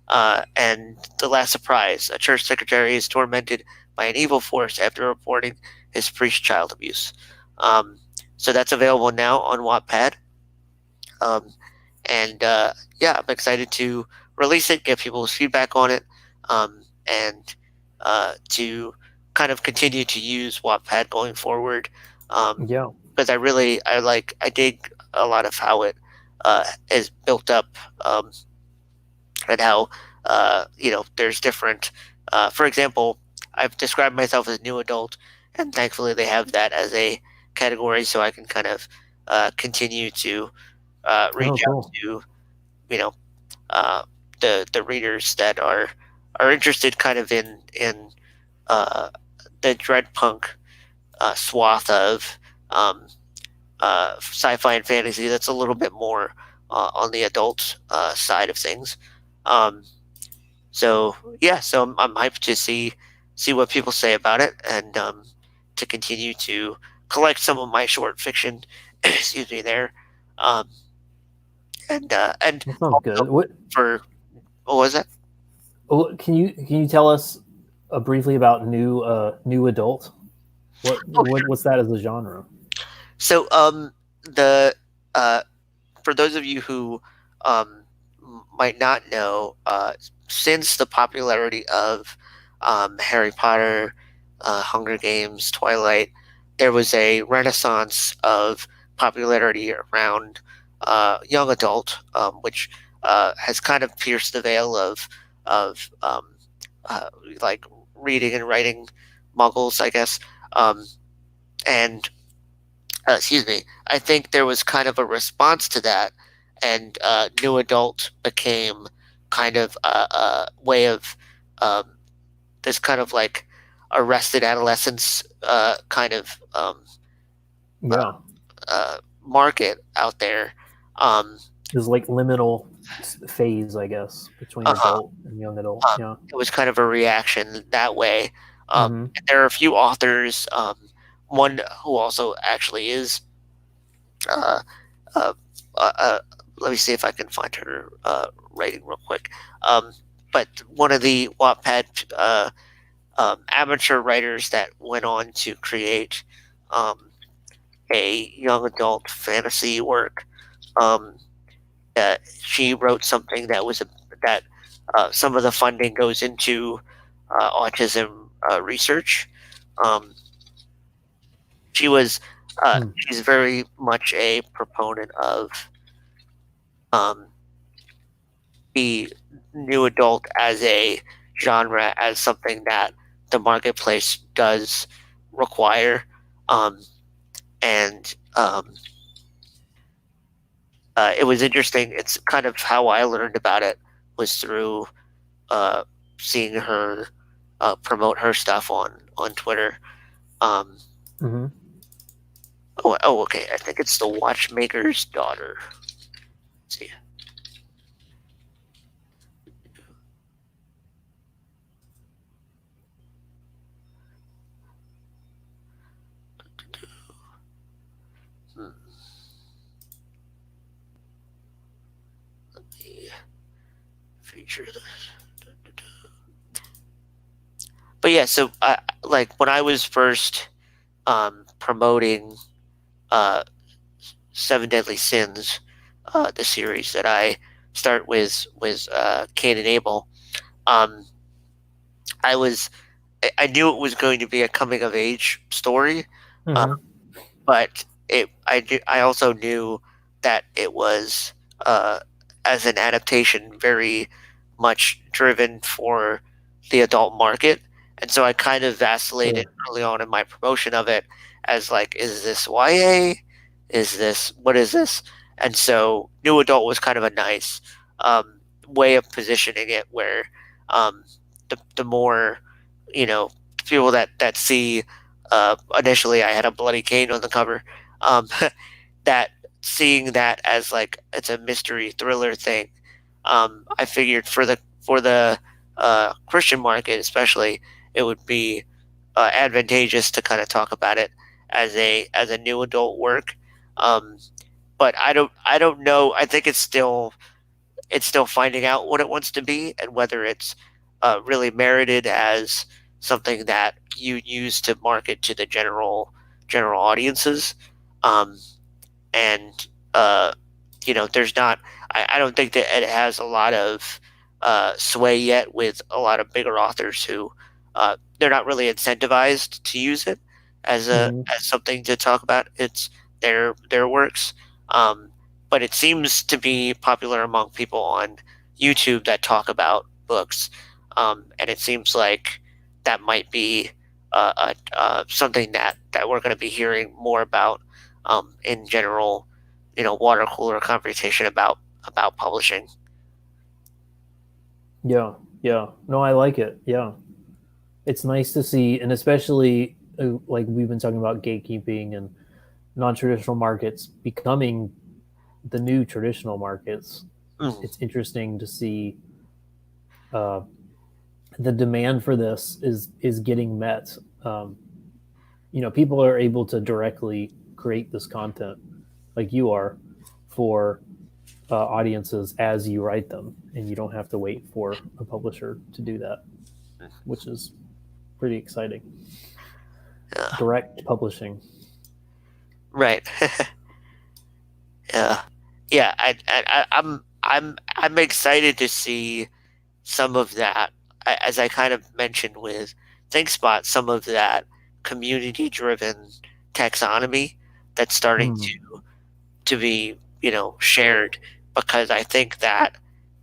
And the last surprise, a church secretary is tormented by an evil force after reporting his priest child abuse. Um, so that's available now on Wattpad. Um, and yeah, I'm excited to release it, get people's feedback on it, and to kind of continue to use Wattpad going forward. Um, Yeah. because I dig a lot of how it is built up. And how there's different. For example, I've described myself as a new adult, and thankfully they have that as a category, so I can kind of continue to Oh, reach out cool. to you know uh, the readers that are interested kind of in uh, the dread punk swath of um, sci-fi and fantasy that's a little bit more on the adult side of things. Um, So yeah, so I'm hyped to see what people say about it, and to continue to collect some of my short fiction. Excuse me, there, um, and That sounds also good. What for what was that? can you tell us briefly about new adult? Oh, sure. What's that as a genre? So the uh, for those of you who um, might not know, since the popularity of Harry Potter, Hunger Games, Twilight, there was a renaissance of popularity around young adult, which has kind of pierced the veil of uh, like reading and writing muggles, I guess. Um, and excuse me, I think there was kind of a response to that, and new adult became kind of a way of um, this kind of like arrested adolescence kind of Yeah, market out there. Um, there's like liminal phase, I guess, between uh-huh. adult and young adult. Yeah. It was kind of a reaction that way. Hmm. And there are a few authors, one who also actually is uh, uh, let me see if I can find her writing real quick. Um, but one of the Wattpad amateur writers that went on to create um, a young adult fantasy work, um, she wrote something that some of the funding goes into autism research. Um, she was Mm. she's very much a proponent of um, the new adult as a genre, as something that the marketplace does require. Um, and It was interesting. It's kind of how I learned about it was through uh, seeing her promote her stuff on Twitter. Um, Hmm. Okay. I think it's the watchmaker's daughter. Let's see. Hmm, let me feature this. But yeah, so like when I was first promoting uh, Seven Deadly Sins, the series that I start with Cain and Abel, um, I was I knew it was going to be a coming of age story, uh, Hmm. but I also knew that it was as an adaptation very much driven for the adult market, and so I kind of vacillated Sure. early on in my promotion of it as like, is this YA? Is this what is this? And so new adult was kind of a nice way of positioning it, where um, the more you know people that see initially I had a bloody cane on the cover. Um, that seeing that as like it's a mystery thriller thing, I figured for the Christian market especially, it would be advantageous to kind of talk about it as a new adult work. Um, but I don't know. I think it's still finding out what it wants to be and whether it's really merited as something that you use to market to the general audiences. Um, and there's not. I don't think that it has a lot of sway yet with a lot of bigger authors who they're not really incentivized to use it as a Hmm. as something to talk about. It's their works, um, but it seems to be popular among people on YouTube that talk about books, and it seems like that might be something that we're going to be hearing more about in general, water cooler conversation about publishing. Yeah. Yeah. No, I like it. Yeah. It's nice to see, and especially like we've been talking about gatekeeping and non-traditional markets becoming the new traditional markets. Mm, It's interesting to see uh, the demand for this is getting met. Um, people are able to directly create this content like you are for audiences as you write them, and you don't have to wait for a publisher to do that, which is pretty exciting. yeah, Direct publishing. right. Yeah, yeah. I'm excited to see some of that, as I kind of mentioned with ThinkSpot, some of that community-driven taxonomy that's starting Mm. to be, shared, because I think that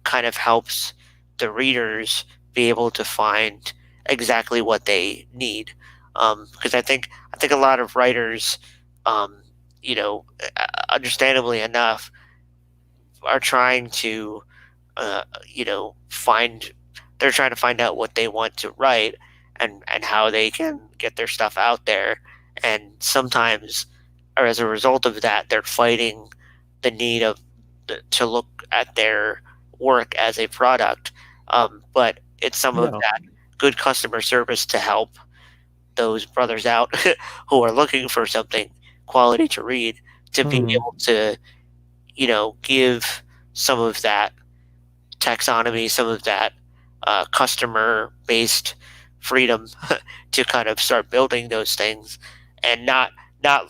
kind of helps the readers be able to find exactly what they need. Because I think a lot of writers, um, understandably enough, are trying to, find they're trying to find out what they want to write and how they can get their stuff out there. And sometimes, or as a result of that, they're fighting the need to look at their work as a product. But it's some of Yeah. that good customer service to help those brothers out who are looking for something quality to read, to be Hmm. able to, give some of that taxonomy, some of that customer based freedom to kind of start building those things, and not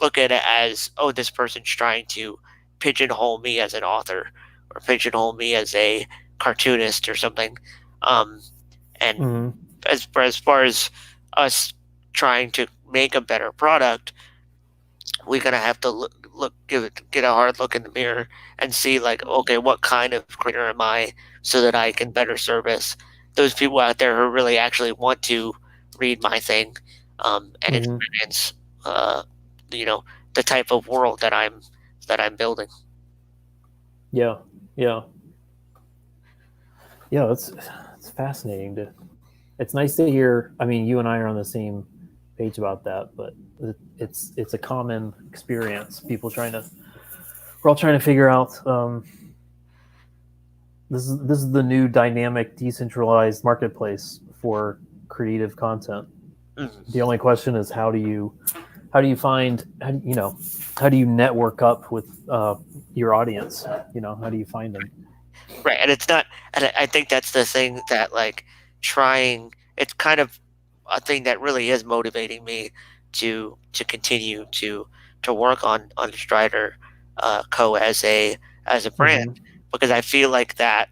look at it as, oh, this person's trying to pigeonhole me as an author or pigeonhole me as a cartoonist or something. Um, and Mm-hmm. as far as us trying to make a better product, we're gonna have to get a hard look in the mirror and see like, okay, what kind of creator am I, so that I can better service those people out there who really actually want to read my thing, and Mm-hmm. experience, uh, you know, the type of world that I'm building. Yeah. Yeah. Yeah. It's fascinating to. It's nice to hear. I mean, you and I are on the same page about that, but it's a common experience. People trying to we're all trying to figure out. This is the new dynamic, decentralized marketplace for creative content. The Mhm. only question is how do you find how do you network up with your audience? How do you find them? Right, and it's not, and I think that's the thing that, like, trying it's kind of a thing that really is motivating me to continue to work on Strider Co. as a brand, Mm-hmm. because I feel like that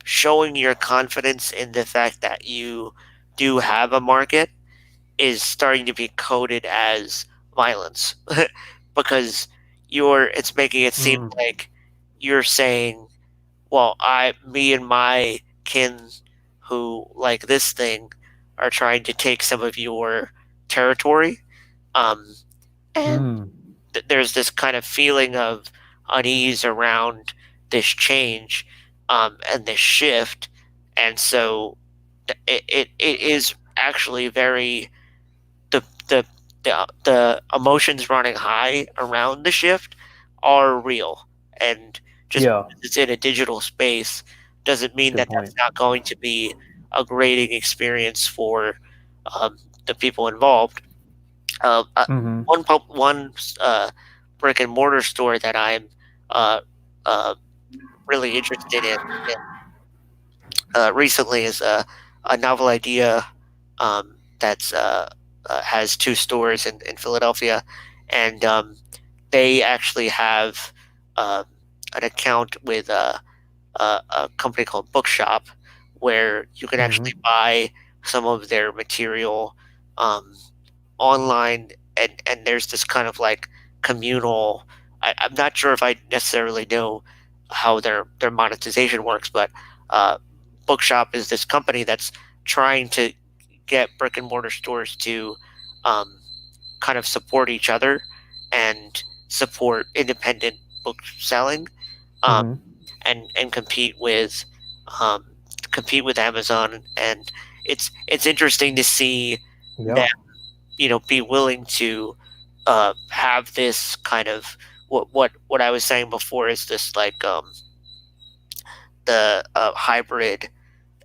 showing your confidence in the fact that you do have a market is starting to be coded as violence, because it's making it seem Mm. like you're saying, well, me and my kin who like this thing are trying to take some of your territory. Um, and Mm. there's this kind of feeling of unease around this change, and this shift. And so it is actually very, the, the, the emotions running high around the shift are real. And just Yeah, because it's in a digital space doesn't mean good that point. that's not going to be a grading experience for, um, the people involved. Um, uh, Mm-hmm. one brick and mortar store that I'm uh, uh, really interested in recently is a novel idea, that's has two stores in Philadelphia, and they actually have uh, an account with a company called Bookshop, where you can actually Mm-hmm. buy some of their material, um, online, and there's this kind of like communal. I'm not sure if I necessarily know how their monetization works, but uh, Bookshop is this company that's trying to get brick and mortar stores to, um, kind of support each other and support independent book selling, um, Mm-hmm. and um, compete with Amazon. And it's interesting to see Yeah. that, be willing to have this kind of, what I was saying before, is this like, the hybrid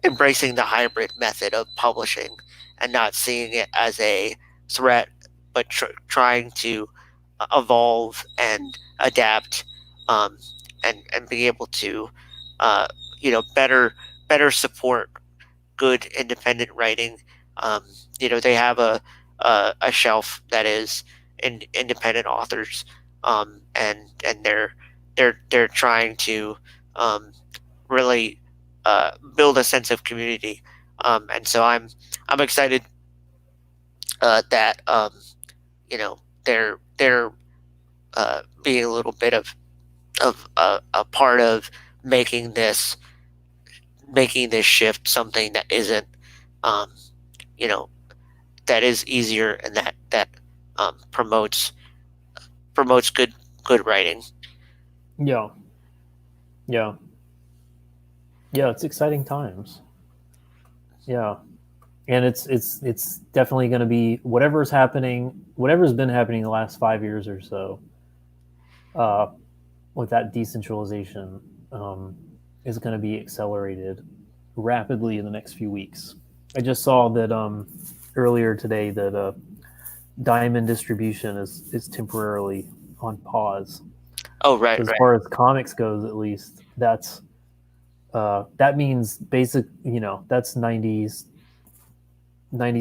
embracing the hybrid method of publishing, and not seeing it as a threat, but trying to evolve and adapt, um, and be able to, uh, better support good independent writing. Um, they have a shelf that is independent authors, and they're trying to, um, really build a sense of community. And so I'm excited that, they're being a little bit of a part of making this making this shift something that isn't, um, you know that is easier, and that promotes good writing. Yeah. Yeah. Yeah. It's exciting times. Yeah. And it's definitely going to be whatever's been happening the last 5 years or so, uh, with that decentralization, um, is going to be accelerated rapidly in the next few weeks. I just saw that earlier today that diamond distribution is temporarily on pause. Oh, right, As right, far as comics goes, at least that means that's 90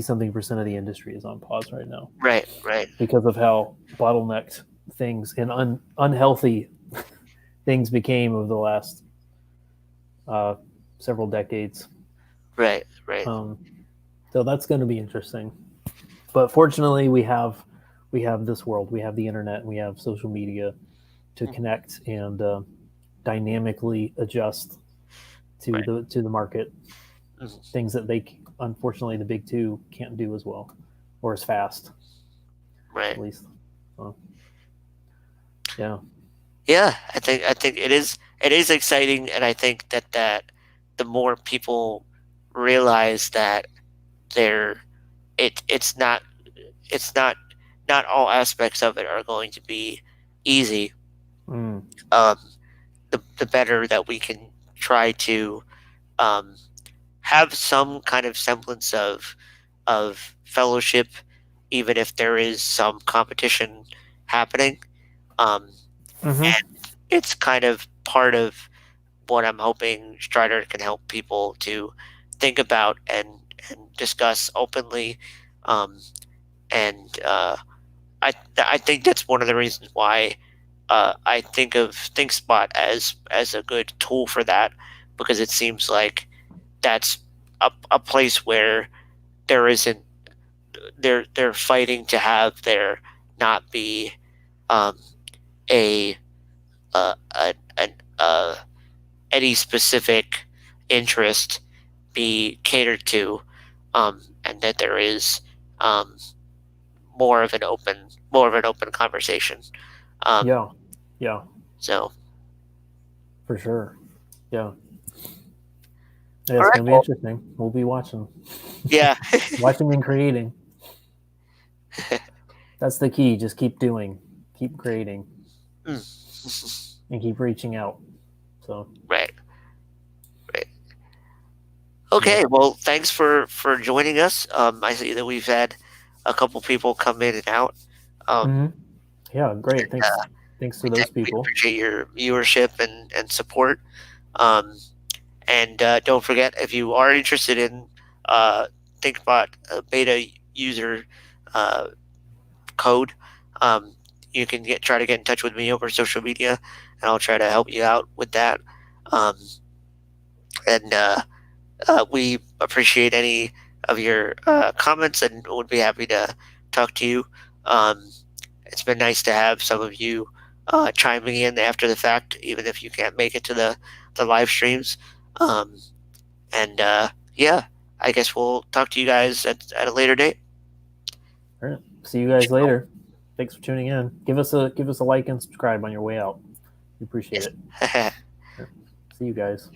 something percent of the industry is on pause right now right, right. because of how bottlenecked things and unhealthy things became over the last uh, several decades. Right. Right. So that's going to be interesting. But fortunately, we have this world. We have the internet. And we have social media to Mhm. connect and dynamically adjust to Right. the market. Mhm. Things that they unfortunately the big two can't do as well or as fast, Right. at least. So, yeah. Yeah, I think it is exciting, and I think that the more people realize that they're it's not it's not all aspects of it are going to be easy. Mm. Um, the better that we can try to um, have some kind of semblance of fellowship, even if there is some competition happening. Um, Mm-hmm. it's kind of part of what I'm hoping Strider can help people to think about and discuss openly. Um, and I think that's one of the reasons why I think of ThinkSpot as a good tool for that, because it seems like that's a place where there isn't they're fighting to have there not be um, a an any specific interest be catered to, and that there is um, more of an open conversation. Um, Yeah. Yeah. so, For sure. Yeah. Yeah, all it's right, gonna be well, interesting. We'll be watching, yeah, watching and creating. That's the key. Just keep doing, keep creating, Mm. and keep reaching out. So Right, right. yeah. Okay, well, thanks for joining us. I see that we've had a couple people come in and out. Um, Mm-hmm. Yeah. Great. and, Thanks. Thanks to those we people. appreciate your viewership and support. Um, And don't forget, if you are interested in ThinkBot beta user uh, code, um, you can try to get in touch with me over social media, and I'll try to help you out with that. Um, and we appreciate any of your comments, and would be happy to talk to you. Um, it's been nice to have some of you chiming in after the fact, even if you can't make it to the live streams. Um, And yeah, I guess we'll talk to you guys at a later date. All right. See you guys later. Thanks for tuning in. Give us a like and subscribe on your way out. We appreciate it. Yes. All right. See you guys.